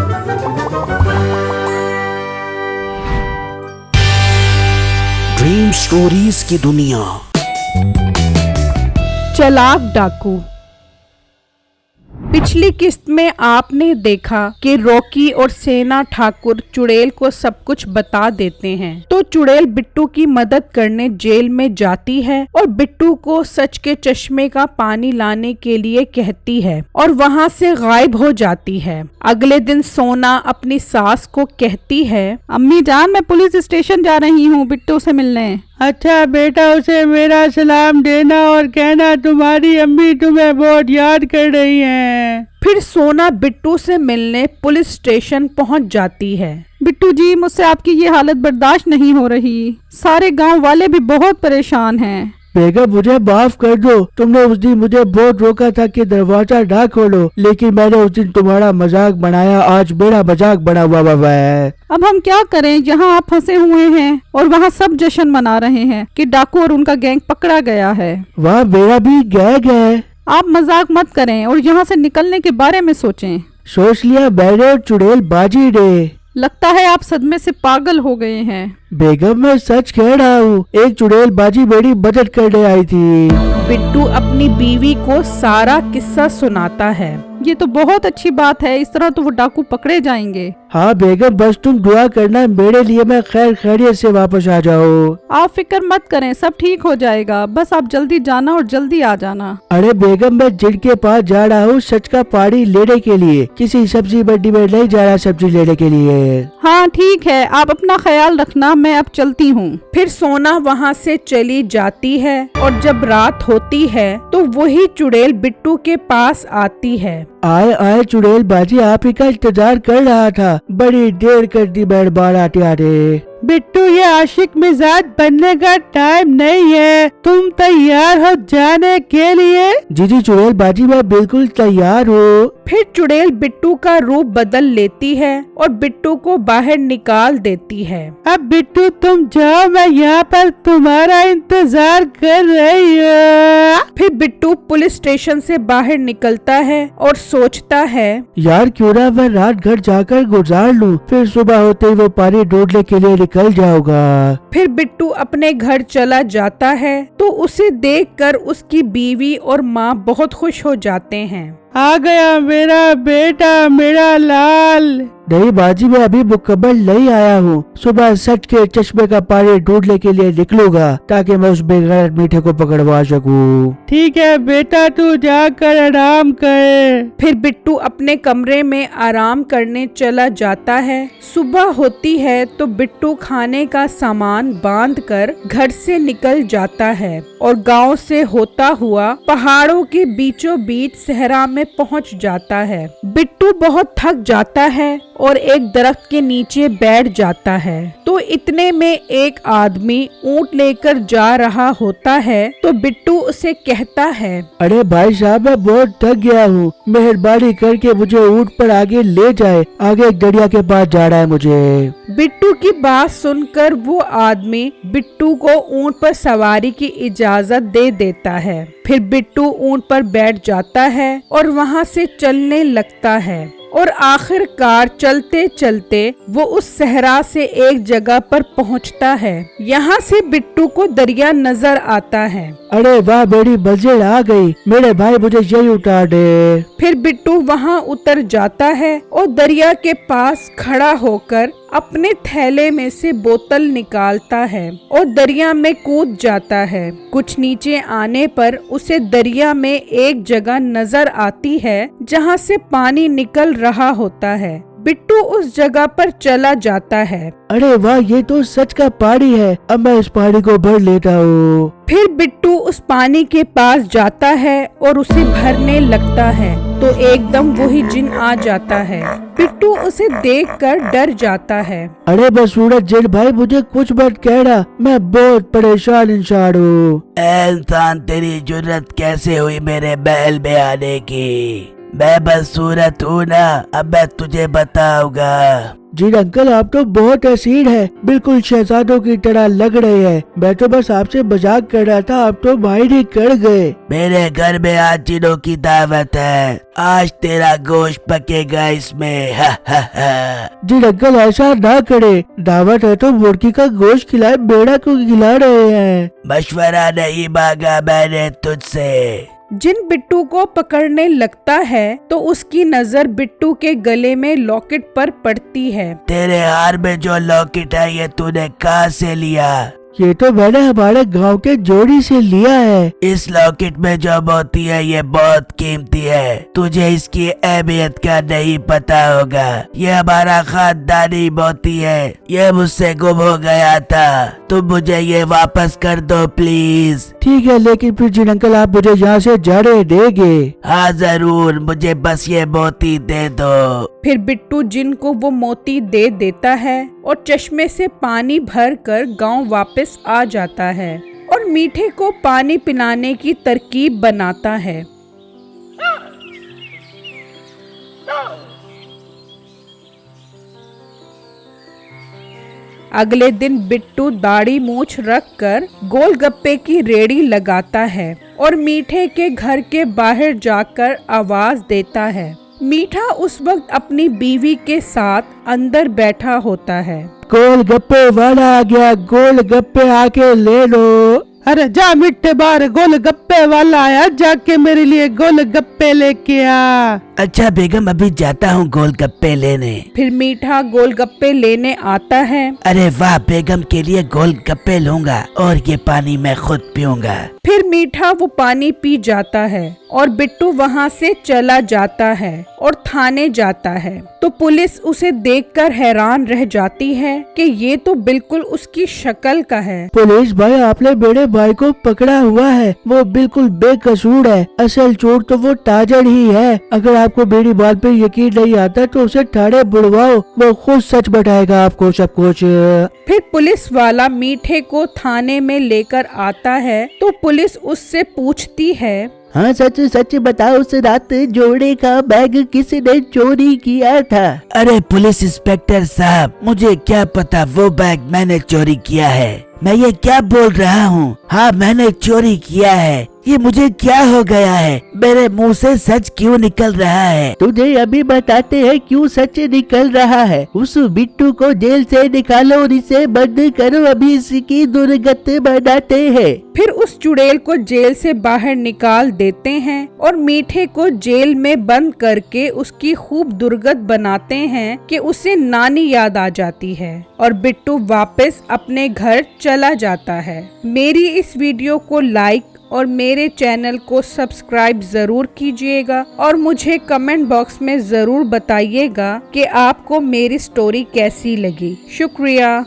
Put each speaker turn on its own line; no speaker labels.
Dream stories की दुनिया।
चालाक डाकू। पिछली किस्त में आपने देखा कि रॉकी और सेना ठाकुर चुड़ैल को सब कुछ बता देते हैं, तो चुड़ैल बिट्टू की मदद करने जेल में जाती है और बिट्टू को सच के चश्मे का पानी लाने के लिए कहती है और वहाँ से गायब हो जाती है। अगले दिन सोना अपनी सास को कहती है,
अम्मी जान, मैं पुलिस स्टेशन जा रही हूँ बिट्टू से मिलने।
अच्छा बेटा, उसे मेरा सलाम देना और कहना तुम्हारी अम्मी तुम्हें बहुत याद कर रही हैं।
फिर सोना बिट्टू से मिलने पुलिस स्टेशन पहुंच जाती है।
बिट्टू जी, मुझसे आपकी ये हालत बर्दाश्त नहीं हो रही। सारे गांव वाले भी बहुत परेशान हैं।
बेगम, मुझे माफ कर दो। तुमने उस दिन मुझे बहुत रोका था कि दरवाजा ना खोलो, लेकिन मैंने उस दिन तुम्हारा मजाक बनाया। आज मेरा मजाक बना हुआ है।
अब हम क्या करें? यहाँ आप फंसे हुए हैं और वहाँ सब जश्न मना रहे हैं कि डाकू और उनका गैंग पकड़ा गया है।
वहाँ मेरा भी गैंग है।
आप मजाक मत करें और यहाँ से निकलने के बारे में सोचें।
सोच लिया मैंने और चुड़ैल बाजी ने।
लगता है आप सदमे से पागल हो गए हैं।
बेगम, मैं सच कह रहा हूँ, एक चुड़ैल बाजी मेरी मदद करने आई थी।
बिट्टू अपनी बीवी को सारा किस्सा सुनाता है।
ये तो बहुत अच्छी बात है, इस तरह तो वो डाकू पकड़े जाएंगे।
हाँ बेगम, बस तुम दुआ करना मेरे लिए, मैं खैर खैरियत से वापस आ जाओ।
आप फिक्र मत करें, सब ठीक हो जाएगा। बस आप जल्दी जाना और जल्दी आ जाना।
अरे बेगम, मैं जिनके पास जा रहा हूँ सच का पानी लेने के लिए, किसी सब्जी मंडी में नहीं जा रहा सब्जी लेने के लिए।
हाँ ठीक है, आप अपना ख्याल रखना, मैं अब चलती हूँ।
फिर सोना वहाँ से चली जाती है और जब रात होती है तो वही चुड़ैल बिट्टू के पास आती है।
आए आए चुड़ैल बाजी, आप ही का इंतजार कर रहा था। बड़ी देर कर दी मेहरबान आते आते। बिट्टू, ये आशिक मिजाज बनने का टाइम नहीं है। तुम तैयार हो जाने के लिए? जी जी चुड़ैल बाजी, मैं बिल्कुल तैयार हूँ।
फिर चुड़ैल बिट्टू का रूप बदल लेती है और बिट्टू को बाहर निकाल देती है।
अब बिट्टू तुम जाओ, मैं यहाँ पर तुम्हारा इंतजार कर रही हूँ।
फिर बिट्टू पुलिस स्टेशन से बाहर निकलता है और सोचता है,
यार क्यों ना मैं रात घर जाकर गुजार लूं, फिर सुबह होते ही वो पानी ढूंढने के लिए निकल जाऊंगा।
फिर बिट्टू अपने घर चला जाता है तो उसे देखकर उसकी बीवी और माँ बहुत खुश हो जाते हैं।
आ गया मेरा बेटा, मेरा लाल। नहीं बाजी, मैं अभी मुकम्मल नहीं आया हूँ। सुबह सच के चश्मे का पानी ढूंढने के लिए निकलूंगा ताकि मैं उस बेगैरत मीठे को पकड़वा सकूँ। ठीक है बेटा, तू जाकर आराम कर।
फिर बिट्टू अपने कमरे में आराम करने चला जाता है। सुबह होती है तो बिट्टू खाने का सामान बांधकर घर से निकल जाता है और गांव से होता हुआ पहाड़ों के बीचों बीच सहरा में पहुंच जाता है। बिट्टू बहुत थक जाता है और एक दरख्त के नीचे बैठ जाता है। तो इतने में एक आदमी ऊंट लेकर जा रहा होता है तो बिट्टू उसे कहता है,
अरे भाई साहब, मैं बहुत थक गया हूँ, मेहरबानी करके मुझे ऊंट पर आगे ले जाए। आगे एक दरिया के पास जा रहा है मुझे।
बिट्टू की बात सुनकर वो आदमी बिट्टू को ऊंट पर सवारी की इजाजत दे देता है। फिर बिट्टू ऊंट पर बैठ जाता है और वहाँ से चलने लगता है और आखिरकार चलते चलते वो उस सहरा से एक जगह पर पहुंचता है। यहाँ से बिट्टू को दरिया नजर आता है।
अरे वाह, बड़ी मंजिल आ गई। मेरे भाई मुझे यही उतार दे।
फिर बिट्टू वहाँ उतर जाता है और दरिया के पास खड़ा होकर अपने थैले में से बोतल निकालता है और दरिया में कूद जाता है। कुछ नीचे आने पर उसे दरिया में एक जगह नजर आती है जहाँ से पानी निकल रहा होता है। बिट्टू उस जगह पर चला जाता है।
अरे वाह, ये तो सच का पानी है। अब मैं इस पानी को भर लेता हूँ।
फिर बिट्टू उस पानी के पास जाता है और उसे भरने लगता है तो एकदम वही जिन आ जाता है। बिट्टू उसे देखकर डर जाता है।
अरे बस सूरज जिन भाई, मुझे कुछ मत कहना, मैं बहुत परेशान इंसान हूँ।
इंसान, तेरी जुर्रत कैसे हुई मेरे महल में आने की? मैं बस सूरत हूँ ना, अब मैं तुझे बताऊंगा।
जी अंकल, आप तो बहुत हसीन है, बिल्कुल शहजादों की तरह लग रहे हैं। मैं तो बस आपसे मजाक कर रहा था, आप तो माहिर ही कर गए।
मेरे घर में आज दिनों की दावत है, आज तेरा गोश्त पकेगा इसमें। हा हा हा।
जी अंकल, ऐसा ना करे, दावत है तो मुर्गी का गोश्त खिलाए, बेड़ा को खिला रहे हैं।
मशवरा नहीं मांगा मैंने तुझसे।
जिन बिट्टू को पकड़ने लगता है तो उसकी नजर बिट्टू के गले में लॉकेट पर पड़ती है।
तेरे हार में जो लॉकेट है ये तूने कहाँ से लिया?
ये तो मैंने हमारे गांव के जोड़ी से लिया है।
इस लॉकेट में जो मोती है ये बहुत कीमती है, तुझे इसकी अहमियत का नहीं पता होगा। ये हमारा खानदानी मोती है, ये मुझसे गुम हो गया था, तुम मुझे ये वापस कर दो प्लीज।
ठीक है, लेकिन फिर जिन अंकल आप मुझे यहाँ से जाने देंगे?
हाँ जरूर, मुझे बस ये मोती दे दो।
फिर बिट्टू जिन को वो मोती दे देता है और चश्मे से पानी भर कर गाँव वापस आ जाता है और मीठे को पानी पिलाने की तरकीब बनाता है। अगले दिन बिट्टू दाढ़ी मूछ रखकर गोलगप्पे की रेड़ी लगाता है और मीठे के घर के बाहर जाकर आवाज देता है। मीठा उस वक्त अपनी बीवी के साथ अंदर बैठा होता है।
गोलगप्पे वाला आ गया, गोलगप्पे आके ले लो। अरे जा मिठे, बाहर गोलगप्पे वाला आया, जाके मेरे लिए गोलगप्पे लेके आ।
अच्छा बेगम, अभी जाता हूँ गोलगप्पे लेने।
फिर मीठा गोलगप्पे लेने आता है।
अरे वाह, बेगम के लिए गोलगप्पे लूंगा और ये पानी मैं खुद पीऊंगा।
फिर मीठा वो पानी पी जाता है और बिट्टू वहाँ से चला जाता है और थाने जाता है तो पुलिस उसे देखकर हैरान रह जाती है कि ये तो बिल्कुल उसकी शक्ल का है।
पुलिस भाई, आपने मेरे भाई को पकड़ा हुआ है, वो बिल्कुल बेकसूर है, असल चोर तो वो ताजर ही है। अगर आपको मेरी बात पे यकीन नहीं आता तो उसे थाने बुलवाओ, वो खुद सच बताएगा आपको सब कुछ।
फिर पुलिस वाला मीठे को थाने में लेकर आता है तो पुलिस उससे पूछती है,
हाँ सच सच बताओ, उस रात जोड़े का बैग किसने चोरी किया था?
अरे पुलिस इंस्पेक्टर साहब, मुझे क्या पता वो बैग मैंने चोरी किया है। मैं ये क्या बोल रहा हूँ? हाँ मैंने चोरी किया है। ये मुझे क्या हो गया है? मेरे मुंह से सच क्यों निकल रहा है?
तुझे अभी बताते हैं क्यों सच निकल रहा है। उस बिट्टू को जेल से निकालो और इसे बंद करो, अभी इसकी दुर्गति बनाते हैं।
फिर उस चुड़ैल को जेल से बाहर निकाल देते हैं और मीठे को जेल में बंद करके उसकी खूब दुर्गत बनाते हैं कि उसे नानी याद आ जाती है और बिट्टू वापस अपने घर चला जाता है। मेरी इस वीडियो को लाइक और मेरे चैनल को सब्सक्राइब जरूर कीजिएगा और मुझे कमेंट बॉक्स में जरूर बताइएगा कि आपको मेरी स्टोरी कैसी लगी। शुक्रिया।